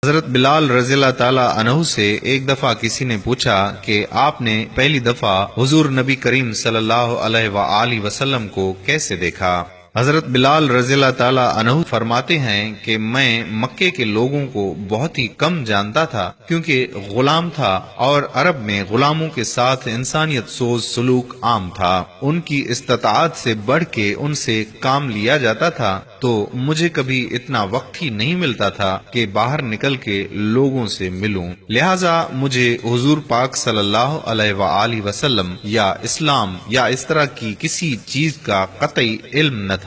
حضرت بلال رضی اللہ تعالی عنہ سے ایک دفعہ کسی نے پوچھا کہ آپ نے پہلی دفعہ حضور نبی کریم صلی اللہ علیہ وآلہ وسلم کو کیسے دیکھا؟ حضرت بلال رضی اللہ تعالی عنہ فرماتے ہیں کہ میں مکے کے لوگوں کو بہت ہی کم جانتا تھا، کیونکہ غلام تھا اور عرب میں غلاموں کے ساتھ انسانیت سوز سلوک عام تھا۔ ان کی استطاعت سے بڑھ کے ان سے کام لیا جاتا تھا، تو مجھے کبھی اتنا وقت ہی نہیں ملتا تھا کہ باہر نکل کے لوگوں سے ملوں، لہٰذا مجھے حضور پاک صلی اللہ علیہ وآلہ وسلم یا اسلام یا اس طرح کی کسی چیز کا قطعی علم نہ تھا۔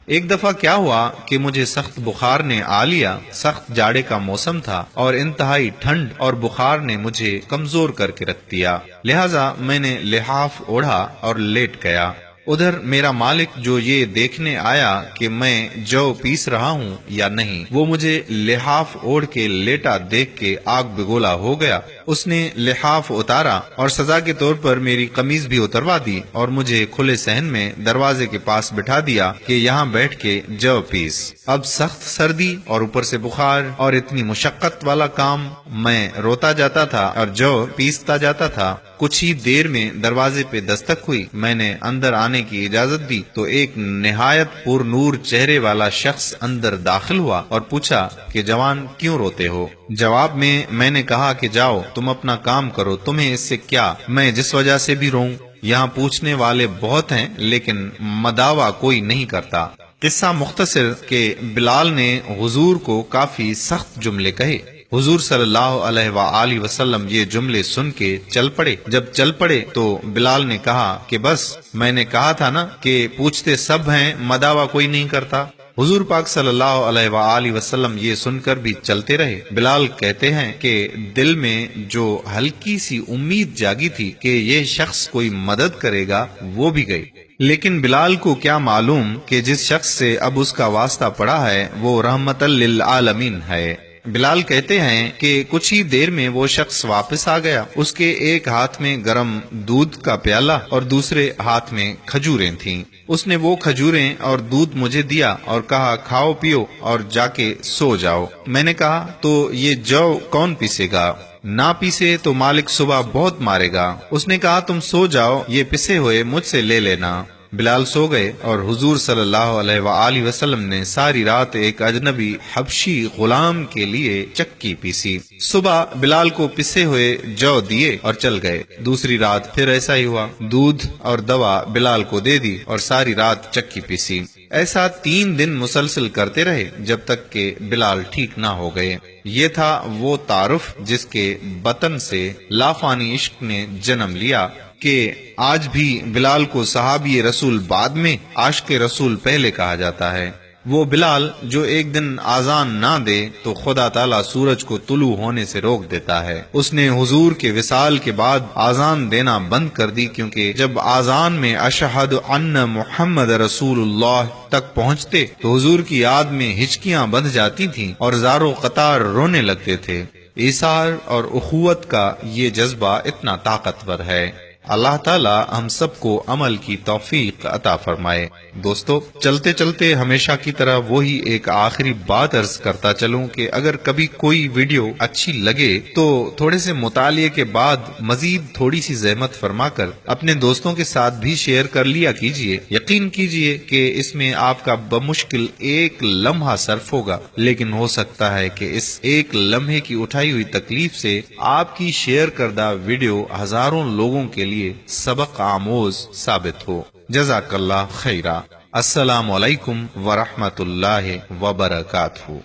ایک دفعہ کیا ہوا کہ مجھے سخت بخار نے آ لیا۔ سخت جاڑے کا موسم تھا اور انتہائی ٹھنڈ اور بخار نے مجھے کمزور کر کے رکھ دیا، لہٰذا میں نے لحاف اوڑھا اور لیٹ گیا۔ ادھر میرا مالک جو یہ دیکھنے آیا کہ میں جو پیس رہا ہوں یا نہیں، وہ مجھے لحاف اوڑھ کے لیٹا دیکھ کے آگ بگولا ہو گیا۔ اس نے لحاف اتارا اور سزا کے طور پر میری قمیض بھی اتروا دی اور مجھے کھلے صحن میں دروازے کے پاس بٹھا دیا کہ یہاں بیٹھ کے جو پیس۔ اب سخت سردی اور اوپر سے بخار اور اتنی مشقت والا کام، میں روتا جاتا تھا اور جو پیستا جاتا تھا۔ کچھ ہی دیر میں دروازے پہ دستک ہوئی، میں نے اندر آنے کی اجازت دی تو ایک نہایت پر نور چہرے والا شخص اندر داخل ہوا اور پوچھا کہ جوان کیوں روتے ہو؟ جواب میں نے کہا کہ جاؤ تم اپنا کام کرو، تمہیں اس سے کیا، میں جس وجہ سے بھی روں۔ یہاں پوچھنے والے بہت ہیں لیکن مداوا کوئی نہیں کرتا۔ قصہ مختصر کہ بلال نے حضور کو کافی سخت جملے کہے۔ حضور صلی اللہ علیہ وآلہ وسلم یہ جملے سن کے چل پڑے۔ جب چل پڑے تو بلال نے کہا کہ بس، میں نے کہا تھا نا کہ پوچھتے سب ہیں، مداوا کوئی نہیں کرتا۔ حضور پاک صلی اللہ علیہ وآلہ وسلم یہ سن کر بھی چلتے رہے۔ بلال کہتے ہیں کہ دل میں جو ہلکی سی امید جاگی تھی کہ یہ شخص کوئی مدد کرے گا، وہ بھی گئی، لیکن بلال کو کیا معلوم کہ جس شخص سے اب اس کا واسطہ پڑا ہے وہ رحمت للعالمین ہے۔ بلال کہتے ہیں کہ کچھ ہی دیر میں وہ شخص واپس آ گیا۔ اس کے ایک ہاتھ میں گرم دودھ کا پیالہ اور دوسرے ہاتھ میں کھجوریں تھیں۔ اس نے وہ کھجوریں اور دودھ مجھے دیا اور کہا کھاؤ پیو اور جا کے سو جاؤ۔ میں نے کہا تو یہ جو کون پیسے گا؟ نہ پیسے تو مالک صبح بہت مارے گا۔ اس نے کہا تم سو جاؤ، یہ پسے ہوئے مجھ سے لے لینا۔ بلال سو گئے اور حضور صلی اللہ علیہ وآلہ وسلم نے ساری رات ایک اجنبی حبشی غلام کے لیے چکی پیسی۔ صبح بلال کو پسے ہوئے جو دیے اور چل گئے۔ دوسری رات پھر ایسا ہی ہوا، دودھ اور دوا بلال کو دے دی اور ساری رات چکی پیسی۔ ایسا 3 دن مسلسل کرتے رہے جب تک کہ بلال ٹھیک نہ ہو گئے۔ یہ تھا وہ تعارف جس کے بطن سے لافانی عشق نے جنم لیا کہ آج بھی بلال کو صحابی رسول بعد میں، عاشق رسول پہلے کہا جاتا ہے۔ وہ بلال جو ایک دن آذان نہ دے تو خدا تعالیٰ سورج کو طلوع ہونے سے روک دیتا ہے۔ اس نے حضور کے وصال کے بعد آذان دینا بند کر دی، کیونکہ جب آذان میں اشہد ان محمد رسول اللہ تک پہنچتے تو حضور کی یاد میں ہچکیاں بندھ جاتی تھیں اور زارو قطار رونے لگتے تھے۔ ایثار اور اخوت کا یہ جذبہ اتنا طاقتور ہے۔ اللہ تعالی ہم سب کو عمل کی توفیق عطا فرمائے۔ دوستو، چلتے چلتے ہمیشہ کی طرح وہی ایک آخری بات عرض کرتا چلوں کہ اگر کبھی کوئی ویڈیو اچھی لگے تو تھوڑے سے مطالعے کے بعد مزید تھوڑی سی زحمت فرما کر اپنے دوستوں کے ساتھ بھی شیئر کر لیا کیجئے۔ یقین کیجئے کہ اس میں آپ کا بمشکل ایک لمحہ صرف ہوگا، لیکن ہو سکتا ہے کہ اس ایک لمحے کی اٹھائی ہوئی تکلیف سے آپ کی شیئر کردہ ویڈیو ہزاروں لوگوں کے لیے سبق آموز ثابت ہو۔ جزاک اللہ خیرہ۔ السلام علیکم ورحمۃ اللہ وبرکاتہ۔